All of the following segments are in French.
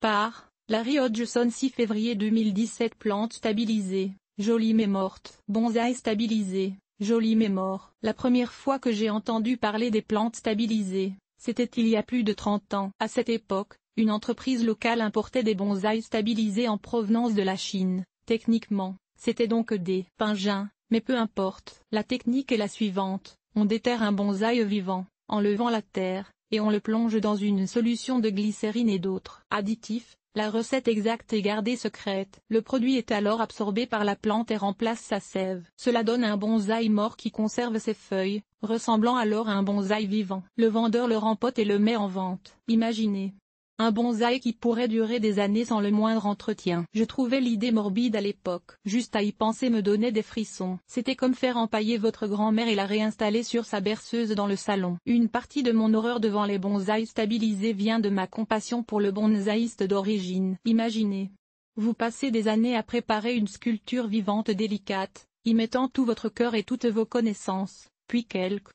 Par Larry Hodgson 6 février 2017. Plante stabilisée, jolie mais morte. Bonsaï stabilisé, joli mais mort. La première fois que j'ai entendu parler des plantes stabilisées, c'était il y a plus de 30 ans. À cette époque, une entreprise locale importait des bonsaïs stabilisés en provenance de la Chine. Techniquement, c'était donc des pingins, mais peu importe. La technique est la suivante: on déterre un bonsaï vivant, en levant la terre, et on le plonge dans une solution de glycérine et d'autres additifs. La recette exacte est gardée secrète. Le produit est alors absorbé par la plante et remplace sa sève. Cela donne un bonsaï mort qui conserve ses feuilles, ressemblant alors à un bonsaï vivant. Le vendeur le rempote et le met en vente. Imaginez un bonsaï qui pourrait durer des années sans le moindre entretien. Je trouvais l'idée morbide à l'époque. Juste à y penser me donnait des frissons. C'était comme faire empailler votre grand-mère et la réinstaller sur sa berceuse dans le salon. Une partie de mon horreur devant les bonsaïs stabilisés vient de ma compassion pour le bonsaïste d'origine. Imaginez, vous passez des années à préparer une sculpture vivante délicate, y mettant tout votre cœur et toutes vos connaissances. Puis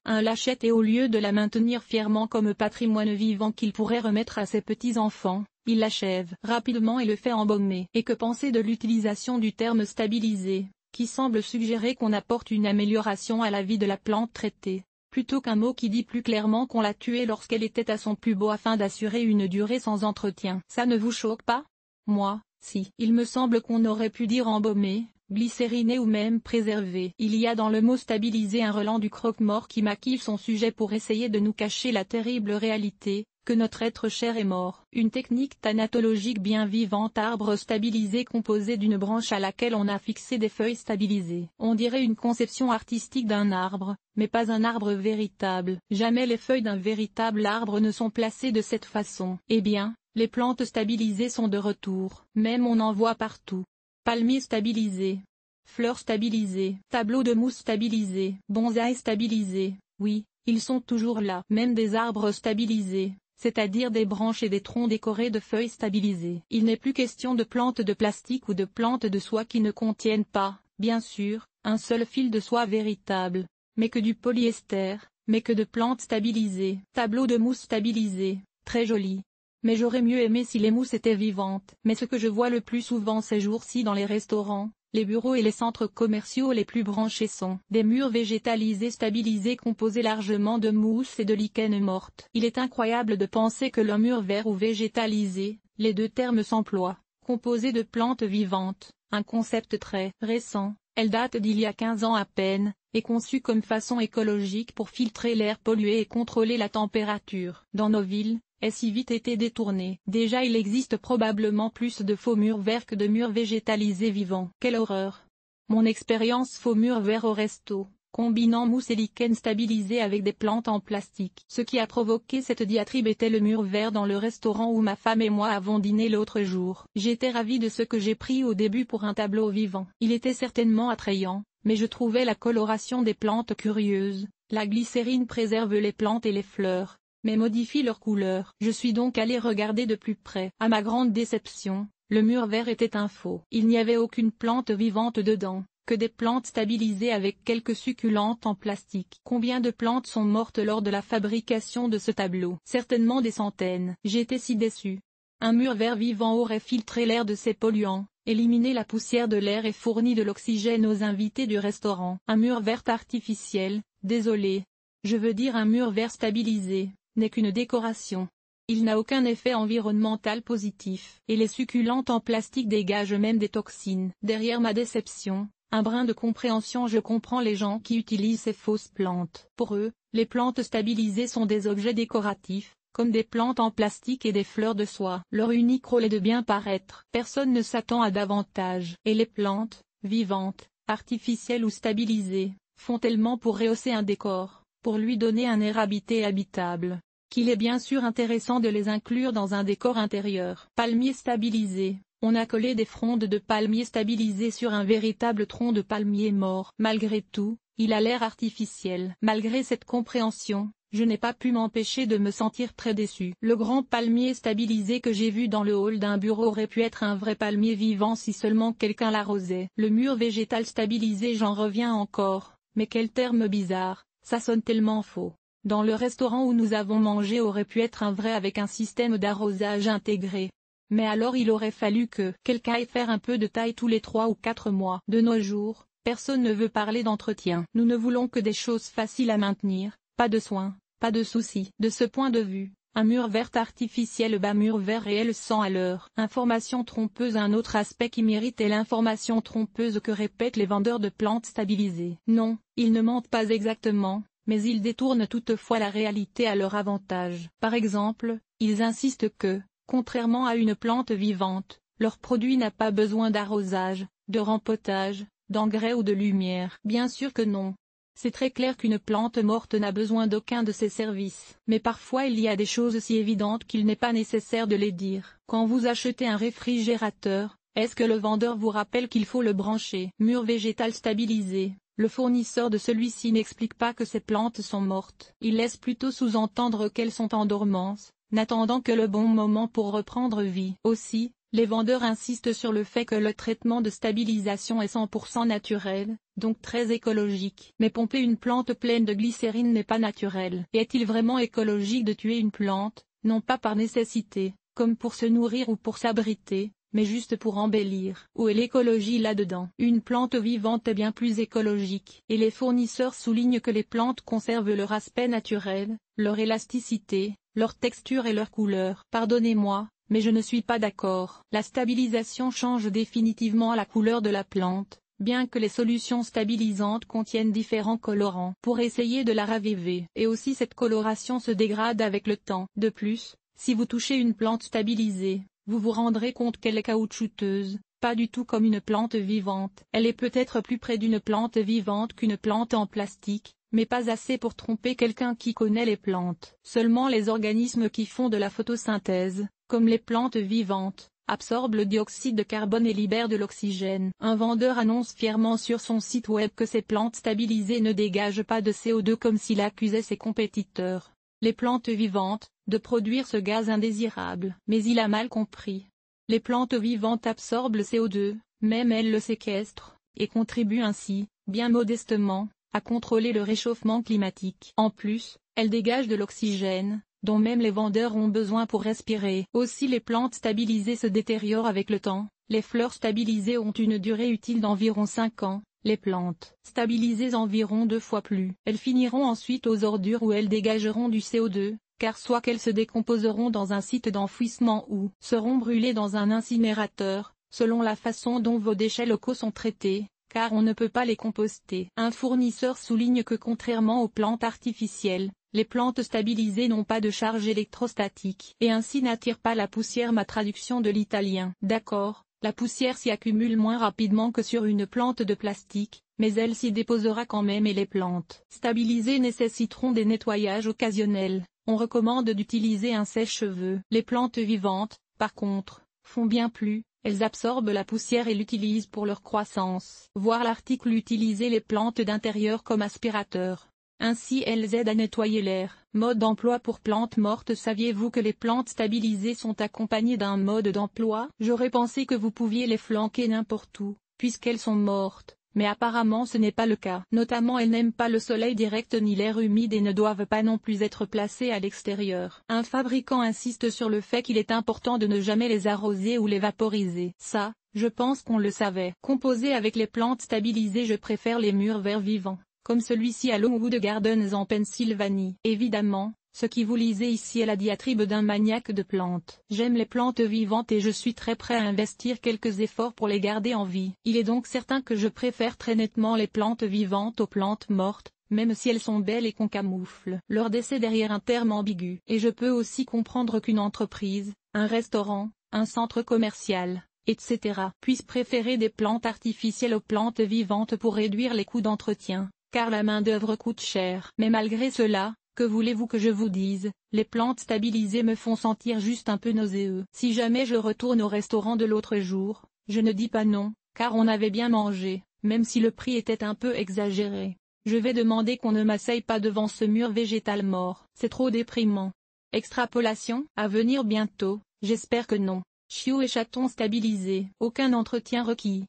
un l'achète et au lieu de la maintenir fièrement comme patrimoine vivant qu'il pourrait remettre à ses petits-enfants, il l'achève rapidement et le fait embaumer. Et que penser de l'utilisation du terme stabilisé, qui semble suggérer qu'on apporte une amélioration à la vie de la plante traitée, plutôt qu'un mot qui dit plus clairement qu'on l'a tuée lorsqu'elle était à son plus beau afin d'assurer une durée sans entretien. Ça ne vous choque pas? Moi, si. Il me semble qu'on aurait pu dire embaumer, glycériné ou même préservé. Il y a dans le mot stabiliser un relent du croque-mort qui maquille son sujet pour essayer de nous cacher la terrible réalité, que notre être cher est mort. Une technique thanatologique bien vivante. Arbre stabilisé composé d'une branche à laquelle on a fixé des feuilles stabilisées. On dirait une conception artistique d'un arbre, mais pas un arbre véritable. Jamais les feuilles d'un véritable arbre ne sont placées de cette façon. Eh bien, les plantes stabilisées sont de retour. Même on en voit partout. Palmier stabilisé, fleurs stabilisées, tableau de mousse stabilisé, bonsaï stabilisé, oui, ils sont toujours là. Même des arbres stabilisés, c'est-à-dire des branches et des troncs décorés de feuilles stabilisées. Il n'est plus question de plantes de plastique ou de plantes de soie qui ne contiennent pas, bien sûr, un seul fil de soie véritable, mais que du polyester, mais que de plantes stabilisées. Tableau de mousse stabilisé, très joli. Mais j'aurais mieux aimé si les mousses étaient vivantes. Mais ce que je vois le plus souvent ces jours-ci dans les restaurants, les bureaux et les centres commerciaux les plus branchés sont des murs végétalisés stabilisés composés largement de mousse et de lichen morte. Il est incroyable de penser que le mur vert ou végétalisé, les deux termes s'emploient, composé de plantes vivantes, un concept très récent. Elle date d'il y a 15 ans à peine, et conçue comme façon écologique pour filtrer l'air pollué et contrôler la température. Dans nos villes, est si vite été détourné. Déjà il existe probablement plus de faux murs verts que de murs végétalisés vivants. Quelle horreur! Mon expérience faux murs verts au resto, combinant mousse et lichen stabilisé avec des plantes en plastique. Ce qui a provoqué cette diatribe était le mur vert dans le restaurant où ma femme et moi avons dîné l'autre jour. J'étais ravie de ce que j'ai pris au début pour un tableau vivant. Il était certainement attrayant, mais je trouvais la coloration des plantes curieuse. La glycérine préserve les plantes et les fleurs, mais modifie leur couleur. Je suis donc allé regarder de plus près. À ma grande déception, le mur vert était un faux. Il n'y avait aucune plante vivante dedans, que des plantes stabilisées avec quelques succulentes en plastique. Combien de plantes sont mortes lors de la fabrication de ce tableau? Certainement des centaines. J'étais si déçu. Un mur vert vivant aurait filtré l'air de ses polluants, éliminé la poussière de l'air et fourni de l'oxygène aux invités du restaurant. Un mur vert artificiel, désolé. Je veux dire un mur vert stabilisé, n'est qu'une décoration. Il n'a aucun effet environnemental positif. Et les succulentes en plastique dégagent même des toxines. Derrière ma déception, un brin de compréhension. Je comprends les gens qui utilisent ces fausses plantes. Pour eux, les plantes stabilisées sont des objets décoratifs, comme des plantes en plastique et des fleurs de soie. Leur unique rôle est de bien paraître. Personne ne s'attend à davantage. Et les plantes, vivantes, artificielles ou stabilisées, font tellement pour rehausser un décor, pour lui donner un air habité et habitable, qu'il est bien sûr intéressant de les inclure dans un décor intérieur. Palmier stabilisé. On a collé des frondes de palmier stabilisées sur un véritable tronc de palmier mort. Malgré tout, il a l'air artificiel. Malgré cette compréhension, je n'ai pas pu m'empêcher de me sentir très déçu. Le grand palmier stabilisé que j'ai vu dans le hall d'un bureau aurait pu être un vrai palmier vivant si seulement quelqu'un l'arrosait. Le mur végétal stabilisé, j'en reviens encore, mais quel terme bizarre, ça sonne tellement faux. Dans le restaurant où nous avons mangé aurait pu être un vrai avec un système d'arrosage intégré. Mais alors il aurait fallu que quelqu'un aille faire un peu de taille tous les 3 ou 4 mois. De nos jours, personne ne veut parler d'entretien. Nous ne voulons que des choses faciles à maintenir, pas de soins, pas de soucis. De ce point de vue, un mur vert artificiel bat mur vert réel 100 à l'heure. Information trompeuse. Un autre aspect qui mérite est l'information trompeuse que répètent les vendeurs de plantes stabilisées. Non, ils ne mentent pas exactement, mais ils détournent toutefois la réalité à leur avantage. Par exemple, ils insistent que, contrairement à une plante vivante, leur produit n'a pas besoin d'arrosage, de rempotage, d'engrais ou de lumière. Bien sûr que non. C'est très clair qu'une plante morte n'a besoin d'aucun de ces services. Mais parfois il y a des choses si évidentes qu'il n'est pas nécessaire de les dire. Quand vous achetez un réfrigérateur, est-ce que le vendeur vous rappelle qu'il faut le brancher? Mur végétal stabilisé. Le fournisseur de celui-ci n'explique pas que ces plantes sont mortes. Il laisse plutôt sous-entendre qu'elles sont en dormance, n'attendant que le bon moment pour reprendre vie. Aussi, les vendeurs insistent sur le fait que le traitement de stabilisation est 100% naturel, donc très écologique. Mais pomper une plante pleine de glycérine n'est pas naturel. Et est-il vraiment écologique de tuer une plante, non pas par nécessité, comme pour se nourrir ou pour s'abriter, mais juste pour embellir? Où est l'écologie là-dedans? Une plante vivante est bien plus écologique. Et les fournisseurs soulignent que les plantes conservent leur aspect naturel, leur élasticité, leur texture et leur couleur. Pardonnez-moi, mais je ne suis pas d'accord. La stabilisation change définitivement la couleur de la plante, bien que les solutions stabilisantes contiennent différents colorants pour essayer de la raviver. Et aussi cette coloration se dégrade avec le temps. De plus, si vous touchez une plante stabilisée, vous vous rendrez compte qu'elle est caoutchouteuse, pas du tout comme une plante vivante. Elle est peut-être plus près d'une plante vivante qu'une plante en plastique, mais pas assez pour tromper quelqu'un qui connaît les plantes. Seulement les organismes qui font de la photosynthèse, comme les plantes vivantes, absorbent le dioxyde de carbone et libèrent de l'oxygène. Un vendeur annonce fièrement sur son site web que ces plantes stabilisées ne dégagent pas de CO2 comme s'il accusait ses compétiteurs, les plantes vivantes, de produire ce gaz indésirable. Mais il a mal compris. Les plantes vivantes absorbent le CO2, même elles le séquestrent, et contribuent ainsi, bien modestement, à contrôler le réchauffement climatique. En plus, elles dégagent de l'oxygène, dont même les vendeurs ont besoin pour respirer. Aussi les plantes stabilisées se détériorent avec le temps. Les fleurs stabilisées ont une durée utile d'environ 5 ans, les plantes stabilisées environ 2 fois plus. Elles finiront ensuite aux ordures où elles dégageront du CO2, car soit qu'elles se décomposeront dans un site d'enfouissement ou seront brûlées dans un incinérateur, selon la façon dont vos déchets locaux sont traités, car on ne peut pas les composter. Un fournisseur souligne que contrairement aux plantes artificielles, les plantes stabilisées n'ont pas de charge électrostatique et ainsi n'attirent pas la poussière. Ma traduction de l'italien. D'accord, la poussière s'y accumule moins rapidement que sur une plante de plastique, mais elle s'y déposera quand même et les plantes stabilisées nécessiteront des nettoyages occasionnels. On recommande d'utiliser un sèche-cheveux. Les plantes vivantes, par contre, font bien plus. Elles absorbent la poussière et l'utilisent pour leur croissance. Voir l'article. Utiliser les plantes d'intérieur comme aspirateur. Ainsi elles aident à nettoyer l'air. Mode d'emploi pour plantes mortes. Saviez-vous que les plantes stabilisées sont accompagnées d'un mode d'emploi? J'aurais pensé que vous pouviez les flanquer n'importe où, puisqu'elles sont mortes, mais apparemment ce n'est pas le cas. Notamment elles n'aiment pas le soleil direct ni l'air humide et ne doivent pas non plus être placées à l'extérieur. Un fabricant insiste sur le fait qu'il est important de ne jamais les arroser ou les vaporiser. Ça, je pense qu'on le savait. Composé avec les plantes stabilisées, je préfère les murs verts vivants, comme celui-ci à Longwood Gardens en Pennsylvanie. Évidemment, ce qui vous lisez ici est la diatribe d'un maniaque de plantes. J'aime les plantes vivantes et je suis très prêt à investir quelques efforts pour les garder en vie. Il est donc certain que je préfère très nettement les plantes vivantes aux plantes mortes, même si elles sont belles et qu'on camoufle leur décès derrière un terme ambigu. Et je peux aussi comprendre qu'une entreprise, un restaurant, un centre commercial, etc. puisse préférer des plantes artificielles aux plantes vivantes pour réduire les coûts d'entretien, car la main-d'œuvre coûte cher. Mais malgré cela, que voulez-vous que je vous dise, les plantes stabilisées me font sentir juste un peu nauséeux. Si jamais je retourne au restaurant de l'autre jour, je ne dis pas non, car on avait bien mangé, même si le prix était un peu exagéré. Je vais demander qu'on ne m'asseye pas devant ce mur végétal mort. C'est trop déprimant. Extrapolation, à venir bientôt, j'espère que non. Chiots et chatons stabilisés. Aucun entretien requis.